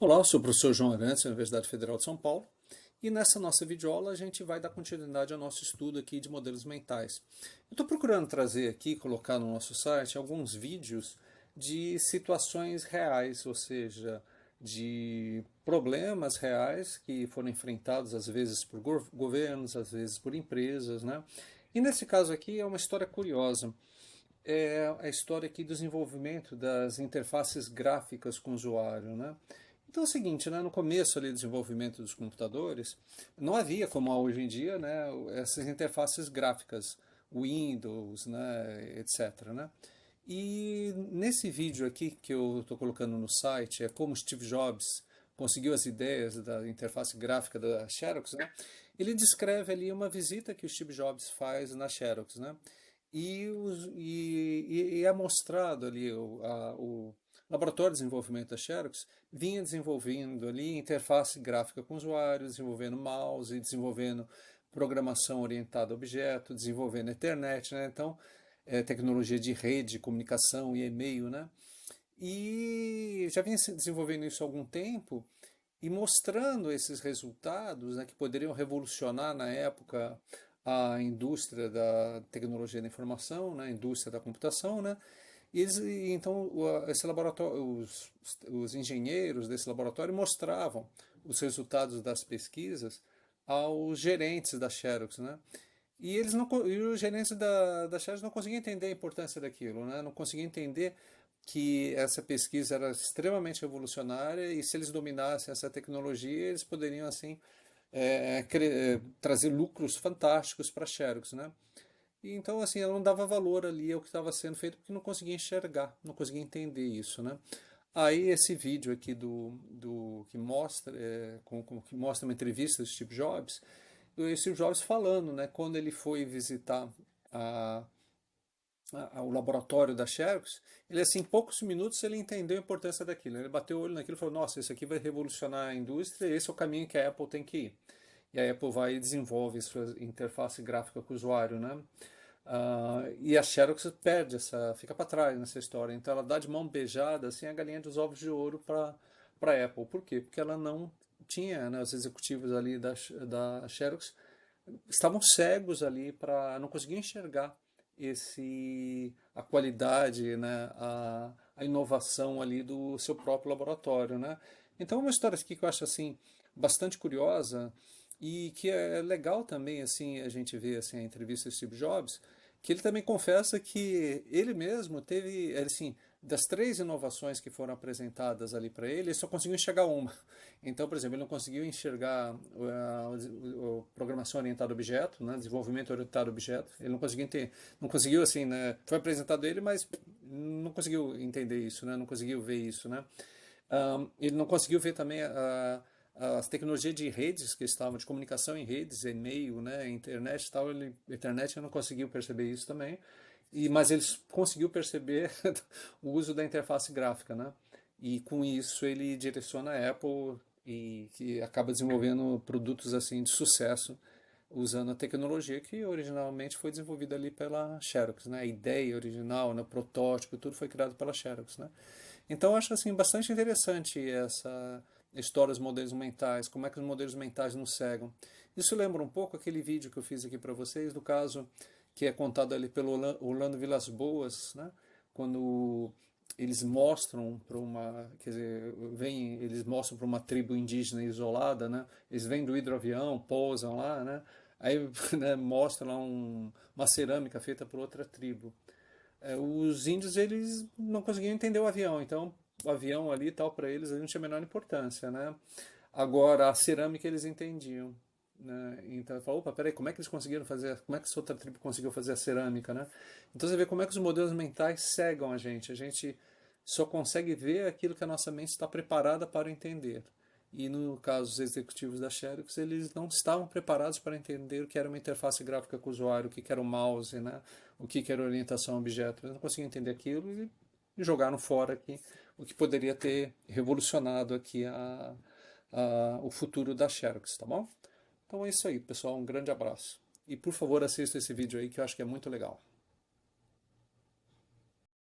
Olá, eu sou o professor João Arantes, da Universidade Federal de São Paulo, e nessa nossa videoaula a gente vai dar continuidade ao nosso estudo aqui de modelos mentais. Eu estou procurando trazer aqui, colocar no nosso site, alguns vídeos de situações reais, ou seja, de problemas reais que foram enfrentados às vezes por governos, às vezes por empresas, né? E nesse caso aqui é uma história curiosa. É a história aqui do desenvolvimento das interfaces gráficas com o usuário, né? Então é o seguinte, né, no começo ali do desenvolvimento dos computadores, não havia, como há hoje em dia, né, essas interfaces gráficas, Windows, né, etc. Né? E nesse vídeo aqui que eu estou colocando no site, é como Steve Jobs conseguiu as ideias da interface gráfica da Xerox, né? Ele descreve ali uma visita que o Steve Jobs faz na Xerox, né? E é mostrado ali o laboratório de desenvolvimento da Xerox vinha desenvolvendo ali interface gráfica com usuários, desenvolvendo mouse, desenvolvendo programação orientada a objeto, desenvolvendo Ethernet, né? Então, tecnologia de rede, comunicação e e-mail, né? E já vinha se desenvolvendo isso há algum tempo e mostrando esses resultados, né, que poderiam revolucionar na época a indústria da tecnologia da informação, né, a indústria da computação, né, então esse laboratório, os engenheiros desse laboratório mostravam os resultados das pesquisas aos gerentes da Xerox, né? E eles não, e os gerentes da Xerox não conseguiam entender a importância daquilo, né? Não conseguiam entender que essa pesquisa era extremamente revolucionária e se eles dominassem essa tecnologia, eles poderiam assim trazer lucros fantásticos para a Xerox, né? E então, assim, ela não dava valor ali ao que estava sendo feito porque não conseguia enxergar, não conseguia entender isso, né? Aí esse vídeo aqui do que mostra, que mostra uma entrevista do Steve Jobs, o Steve Jobs falando, né, quando ele foi visitar a, o laboratório da Xerox, ele assim, em poucos minutos ele entendeu a importância daquilo. Ele bateu o olho naquilo e falou, nossa, isso aqui vai revolucionar a indústria, esse é o caminho que a Apple tem que ir. E a Apple vai e desenvolve sua interface gráfica com o usuário, né? E a Xerox perde fica para trás nessa história. Então ela dá de mão beijada assim a galinha dos ovos de ouro para a Apple. Por quê? Porque ela não tinha, né, os executivos ali da Xerox estavam cegos ali para não conseguir enxergar a qualidade, né, a inovação ali do seu próprio laboratório, né? Então é uma história aqui que eu acho assim bastante curiosa e que é legal também assim a gente ver assim a entrevista do Steve Jobs, que ele também confessa que ele mesmo teve, assim, das três inovações que foram apresentadas ali para ele só conseguiu enxergar uma. Então, por exemplo, ele não conseguiu enxergar a programação orientada a objeto, né, desenvolvimento orientado a objeto. Ele não conseguiu entender, não conseguiu assim, né, foi apresentado ele, mas não conseguiu entender isso, né, não conseguiu ver isso, né. Ele não conseguiu ver também as tecnologias de redes que estavam, de comunicação em redes, e-mail, né, internet e tal, internet não conseguiu perceber isso também, mas ele conseguiu perceber o uso da interface gráfica, né, e com isso ele direciona a Apple e que acaba desenvolvendo produtos assim de sucesso usando a tecnologia que originalmente foi desenvolvida ali pela Xerox, né? A ideia original, né? O protótipo, tudo foi criado pela Xerox, né? Então eu acho assim bastante interessante essa história dos modelos mentais, como é que os modelos mentais nos cegam. Isso lembra um pouco aquele vídeo que eu fiz aqui para vocês, do caso que é contado ali pelo Orlando Vilas-Boas, né? Quando eles mostram para uma, quer dizer, eles mostram para uma tribo indígena isolada, né? Eles vêm do hidroavião, pousam lá, né? Aí né, mostra lá uma cerâmica feita por outra tribo. Os índios eles não conseguiam entender o avião, então o avião ali e tal para eles não tinha a menor importância, né? Agora a cerâmica eles entendiam, né? Então eu falo, opa, peraí, como é que eles conseguiram fazer, como é que essa outra tribo conseguiu fazer a cerâmica, né? Então você vê como é que os modelos mentais cegam a gente só consegue ver aquilo que a nossa mente está preparada para entender. E no caso dos executivos da Xerox, eles não estavam preparados para entender o que era uma interface gráfica com o usuário, o que era o mouse, né? O que era orientação a objeto. Eles não conseguiam entender aquilo e jogaram fora aqui o que poderia ter revolucionado aqui o futuro da Xerox, tá bom? Então é isso aí, pessoal. Um grande abraço. E por favor, assista esse vídeo aí que eu acho que é muito legal.